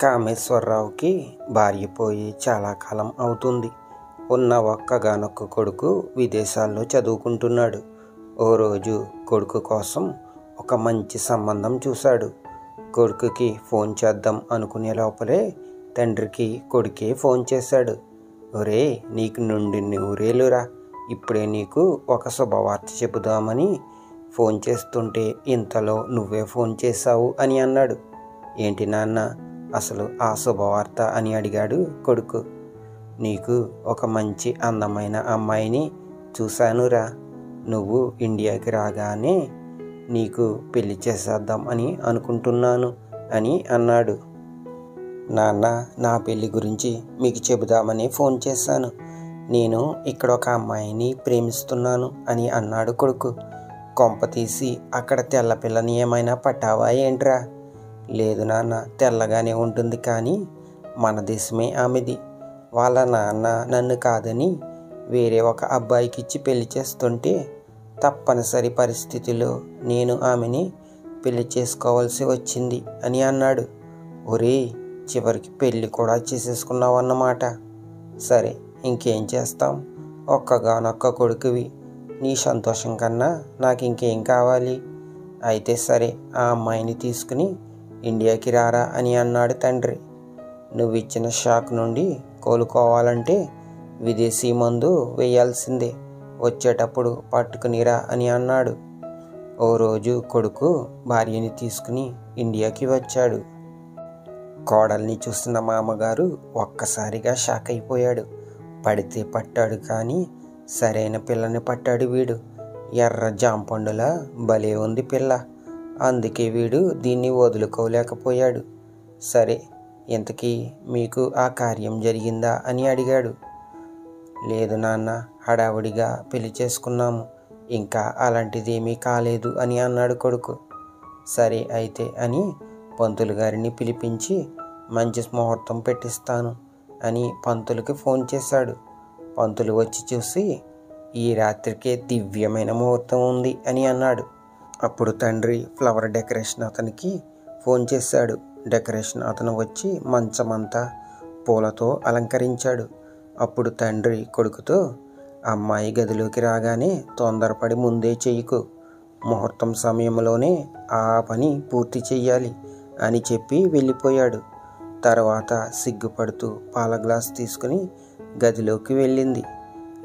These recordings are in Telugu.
కామేశ్వరరావుకి భార్య పోయి చాలా కాలం అవుతుంది. ఉన్న ఒక్కగానొక్క కొడుకు విదేశాల్లో చదువుకుంటున్నాడు. ఓ రోజు కొడుకు కోసం ఒక మంచి సంబంధం చూశాడు. కొడుకుకి ఫోన్ చేద్దాం అనుకునే లోపలే తండ్రికి కొడుకే ఫోన్ చేశాడు. ఒరే, నీకు నుండి నూరేలురా, ఇప్పుడే నీకు ఒక శుభవార్త చెబుదామని ఫోన్ చేస్తుంటే ఇంతలో నువ్వే ఫోన్ చేశావు అని అన్నాడు. ఏంటి నాన్న, అసలు ఆ శుభవార్త అని అడిగాడు కొడుకు. నీకు ఒక మంచి అందమైన అమ్మాయిని చూశానురా, నువ్వు ఇండియాకి రాగానే నీకు పెళ్లి చేసేద్దాం అని అనుకుంటున్నాను అని అన్నాడు. నాన్న, నా పెళ్లి గురించి మీకు చెబుదామని ఫోన్ చేశాను. నేను ఇక్కడ ఒక అమ్మాయిని ప్రేమిస్తున్నాను అని అన్నాడు కొడుకు. కొంప తీసి అక్కడ తెల్ల పిల్లని ఏమైనా పట్టావా ఏంట్రా? లేదు నాన్న, తెల్లగానే ఉంటుంది, కానీ మన దేశమే ఆమెది. వాళ్ళ నాన్న నన్ను కాదని వేరే ఒక అబ్బాయికి ఇచ్చి పెళ్లి చేస్తుంటే తప్పనిసరి పరిస్థితిలో నేను ఆమెని పెళ్లి చేసుకోవాల్సి వచ్చింది అని అన్నాడు. ఒరే, చివరికి పెళ్ళి కూడా చేసేసుకున్నావు అన్నమాట. సరే, ఇంకేం చేస్తాం, ఒక్కగానొక్క కొడుకువి, నీ సంతోషం కన్నా నాకు ఇంకేం కావాలి? అయితే సరే, ఆ అమ్మాయిని తీసుకుని ఇండియాకి రారా అని అన్నాడు తండ్రి. నువ్వు ఇచ్చిన షాక్ నుండి కోలుకోవాలంటే విదేశీ మందు వేయాల్సిందే, వచ్చేటప్పుడు పట్టుకునిరా అని అన్నాడు. ఓ రోజు కొడుకు భార్యని తీసుకుని ఇండియాకి వచ్చాడు. కోడల్ని చూసిన మామగారు ఒక్కసారిగా షాక్ అయిపోయాడు. పడితే పట్టాడు, కానీ సరైన పిల్లని పట్టాడు వీడు. ఎర్ర జాంపండులా భలే ఉంది పిల్ల, అందుకే వీడు దీన్ని వదులుకోలేకపోయాడు. సరే, ఇంతకీ మీకు ఆ కార్యం జరిగిందా అని అడిగాడు. లేదు నాన్న, హడావుడిగా పెళ్లి చేసుకున్నాము, ఇంకా అలాంటిదేమీ కాలేదు అని అన్నాడు కొడుకు. సరే అయితే అని పంతులు గారిని పిలిపించి మంచి ముహూర్తం పెట్టిస్తాను అని పంతులకి ఫోన్ చేశాడు. పంతులు వచ్చి చూసి ఈ రాత్రికే దివ్యమైన ముహూర్తం ఉంది అని అన్నాడు. అప్పుడు తండ్రి ఫ్లవర్ డెకరేషన్ అతనికి ఫోన్ చేశాడు. డెకరేషన్ అతను వచ్చి మంచమంతా పూలతో అలంకరించాడు. అప్పుడు తండ్రి కొడుకుతో, అమ్మాయి గదిలోకి రాగానే తొందరపడి ముందే చెయ్యకు, ముహూర్తం సమయంలోనే ఆ పని పూర్తి చెయ్యాలి అని చెప్పి వెళ్ళిపోయాడు. తర్వాత సిగ్గుపడుతూ పాల గ్లాస్ తీసుకుని గదిలోకి వెళ్ళింది.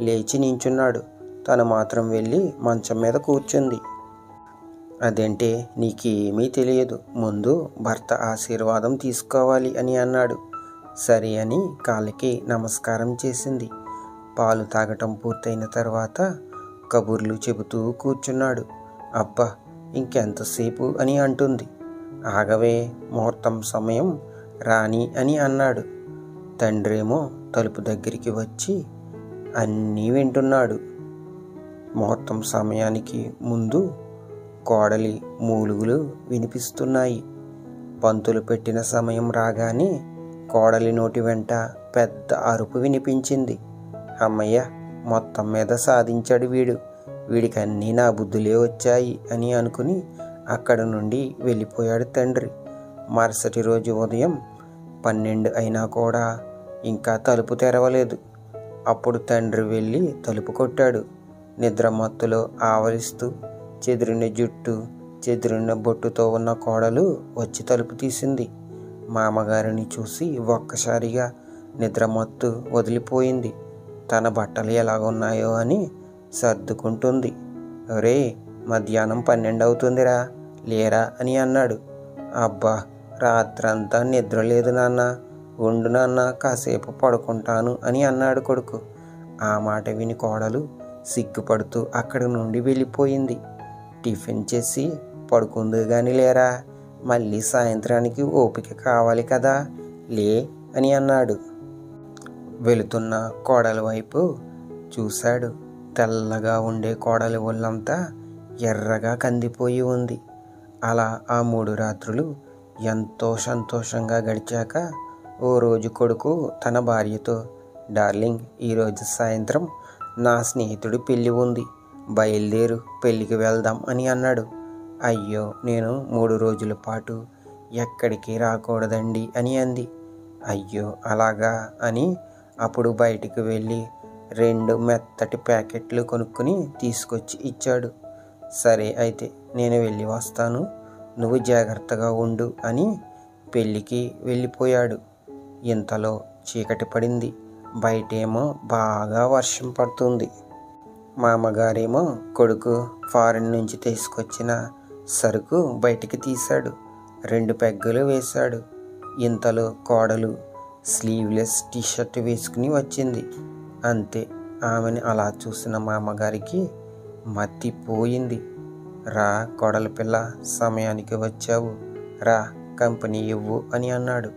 లేచి నించున్నాడు. తను మాత్రం వెళ్ళి మంచం మీద కూర్చుంది. అదేంటే, నీకేమీ తెలియదు, ముందు భర్త ఆశీర్వాదం తీసుకోవాలి అని అన్నాడు. సరే అని కాళ్ళకి నమస్కారం చేసింది. పాలు తాగటం పూర్తయిన తర్వాత కబుర్లు చెబుతూ కూర్చున్నాడు. అబ్బా, ఇంకెంతసేపు అని అంటుంది. ఆగవే, ముహూర్తం సమయం రాని అని అన్నాడు. తండ్రేమో తలుపు దగ్గరికి వచ్చి అన్నీ వింటున్నాడు. ముహూర్తం సమయానికి ముందు కోడలి మూలుగులు వినిపిస్తున్నాయి. పంతులు పెట్టిన సమయం రాగానే కోడలి నోటి వెంట పెద్ద అరుపు వినిపించింది. అమ్మయ్య, మొత్తం మీద సాధించాడు వీడు, వీడికి అన్నీ నా బుద్ధులే వచ్చాయి అని అనుకుని అక్కడ నుండి వెళ్ళిపోయాడు తండ్రి. మరుసటి రోజు ఉదయం 12 అయినా కూడా ఇంకా తలుపు తెరవలేదు. అప్పుడు తండ్రి వెళ్ళి తలుపు కొట్టాడు. నిద్రమత్తులో ఆవలిస్తూ చెదిరిన జుట్టు, చెదిరిన బొట్టుతో ఉన్న కోడలు వచ్చి తలుపు తీసింది. మామగారిని చూసి ఒక్కసారిగా నిద్రమత్తు వదిలిపోయింది. తన బట్టలు ఎలాగున్నాయో అని సర్దుకుంటుంది. ఒరే, మధ్యాహ్నం 12 అవుతుందిరా, లేరా అని అన్నాడు. అబ్బా, రాత్రంతా నిద్ర లేదు నాన్న, ఉండు నాన్న, కాసేపు పడుకుంటాను అని అన్నాడు కొడుకు. ఆ మాట విని కోడలు సిగ్గుపడుతూ అక్కడి నుండి వెళ్ళిపోయింది. టిఫిన్ చేసి పడుకుంది కానీ లేరా, మళ్ళీ సాయంత్రానికి ఓపిక కావాలి కదా, లే అని అన్నాడు. వెళుతున్న కోడలి వైపు చూశాడు. తెల్లగా ఉండే కోడలి ఒళ్ళంతా ఎర్రగా కందిపోయి ఉంది. అలా ఆ 3 రాత్రులు ఎంతో సంతోషంగా గడిచాక ఓ రోజు కొడుకు తన భార్యతో, డార్లింగ్, ఈరోజు సాయంత్రం నా స్నేహితుడి పెళ్ళి ఉంది, బయలుదేరు, పెళ్ళికి వెళ్దాం అని అన్నాడు. అయ్యో, నేను 3 రోజుల పాటు ఎక్కడికి రాకూడదండి అని అంది. అయ్యో అలాగా అని అప్పుడు బయటికి వెళ్ళి 2 మెత్తటి ప్యాకెట్లు కొనుక్కుని తీసుకొచ్చి ఇచ్చాడు. సరే అయితే నేను వెళ్ళి వస్తాను, నువ్వు జాగ్రత్తగా ఉండు అని పెళ్ళికి వెళ్ళిపోయాడు. ఇంతలో చీకటి పడింది. బయటేమో బాగా వర్షం పడుతుంది. మామగారేమో కొడుకు ఫారిన్ నుంచి తీసుకొచ్చిన సరుకు బయటికి తీశాడు. 2 పెగ్గులు వేశాడు. ఇంతలో కోడలు స్లీవ్లెస్ టీషర్ట్ వేసుకుని వచ్చింది. అంతే, ఆమెను అలా చూసిన మామగారికి మత్తిపోయింది. రా కోడలి పిల్ల, సమయానికి వచ్చావు, రా కంపెనీ ఇవ్వు అని అన్నాడు.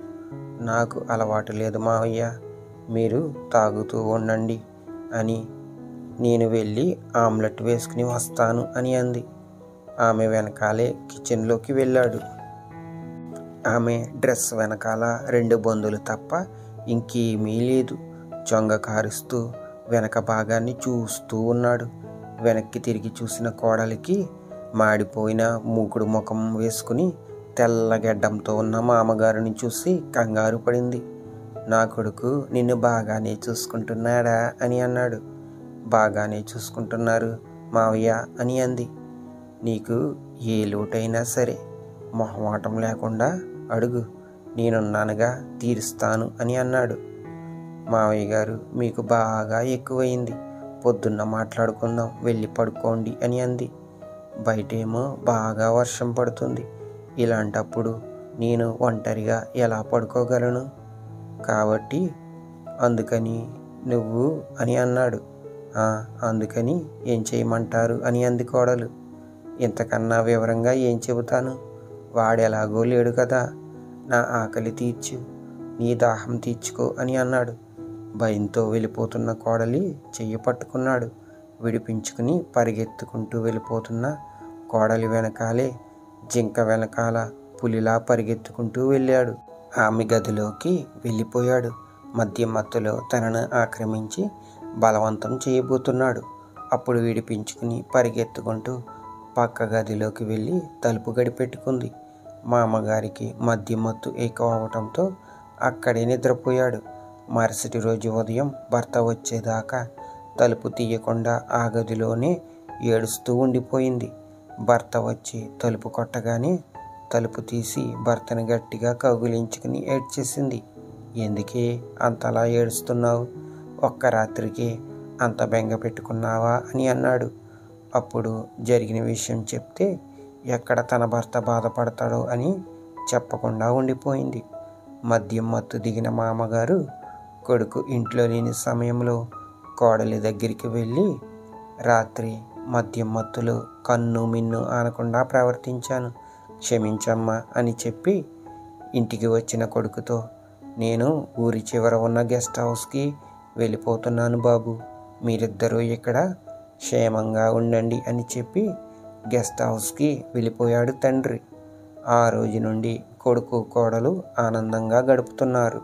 నాకు అలవాటు లేదు మావయ్య, మీరు తాగుతూ ఉండండి అని నేను వెళ్ళి ఆమ్లెట్ వేసుకుని వస్తాను అని అంది. ఆమె వెనకాలే కిచెన్లోకి వెళ్ళాడు. ఆమె డ్రెస్ వెనకాల 2 బొందులు తప్ప ఇంకేమీ లేదు. చొంగ కారుస్తూ వెనక భాగాన్ని చూస్తూ ఉన్నాడు. వెనక్కి తిరిగి చూసిన కోడలికి మాడిపోయిన మూకుడు ముఖం వేసుకుని తెల్ల గెడ్డంతో ఉన్న మామగారిని చూసి కంగారు పడింది. నా కొడుకు నిన్ను బాగానే చూసుకుంటున్నాడా అని అన్నాడు. బాగానే చూసుకుంటున్నారు మావయ్య అని అంది. నీకు ఏ లోటైనా సరే మొహమాటం లేకుండా అడుగు, నేనున్నానుగా, తీరుస్తాను అని అన్నాడు. మావయ్య గారు, మీకు బాగా ఎక్కువైంది, పొద్దున్న మాట్లాడుకుందాం, వెళ్ళి పడుకోండి అని అంది. బయటేమో బాగా వర్షం పడుతుంది. ఇలాంటప్పుడు నేను ఒంటరిగా ఎలా పడుకోగలను? కాబట్టి అందుకని నువ్వు అని అన్నాడు. అందుకని ఏం చేయమంటారు అని అంది కోడలు. ఇంతకన్నా వివరంగా ఏం చెబుతాను? వాడెలాగో లేడు కదా, నా ఆకలి తీర్చు, నీ దాహం తీర్చుకో అని అన్నాడు. భయంతో వెళ్ళిపోతున్న కోడలి చెయ్యి పట్టుకున్నాడు. విడిపించుకుని పరిగెత్తుకుంటూ వెళ్ళిపోతున్న కోడలి వెనకాలే జింక వెనకాల పులిలా పరిగెత్తుకుంటూ వెళ్ళాడు. ఆమె గదిలోకి వెళ్ళిపోయాడు. మద్యం మత్తులో తనను ఆక్రమించి బలవంతం చేయబోతున్నాడు. అప్పుడు విడిపించుకుని పరిగెత్తుకుంటూ పక్క గదిలోకి వెళ్ళి తలుపు గడిపెట్టుకుంది. మామగారికి మద్యం మత్తు ఎక్కువ అవటంతో అక్కడే నిద్రపోయాడు. మరుసటి రోజు ఉదయం భర్త వచ్చేదాకా తలుపు తీయకుండా ఆ గదిలోనే ఏడుస్తూ ఉండిపోయింది. భర్త వచ్చి తలుపు కొట్టగానే తలుపు తీసి భర్తను గట్టిగా కౌగిలించుకుని ఏడ్చేసింది. ఎందుకే అంతలా ఏడుస్తున్నావు? ఒక్క రాత్రికి అంత బెంగ పెట్టుకున్నావా అని అన్నాడు. అప్పుడు జరిగిన విషయం చెప్తే ఎక్కడ తన భర్త బాధపడతాడో అని చెప్పకుండా ఉండిపోయింది. మద్యం మత్తు దిగిన మామగారు కొడుకు ఇంట్లో లేని సమయంలో కోడలి దగ్గరికి వెళ్ళి, రాత్రి మద్యం మత్తులో కన్ను మిన్ను ఆనకుండా ప్రవర్తించాను, క్షమించమ్మా అని చెప్పి ఇంటికి వచ్చిన కొడుకుతో, నేను ఊరి చివర ఉన్న గెస్ట్ హౌస్కి వెళ్ళిపోతున్నాను బాబు, మీరిద్దరూ ఇక్కడ క్షేమంగా ఉండండి అని చెప్పి గెస్ట్ హౌస్కి వెళ్ళిపోయాడు తండ్రి. ఆ రోజు నుండి కొడుకు కోడలు ఆనందంగా గడుపుతున్నారు.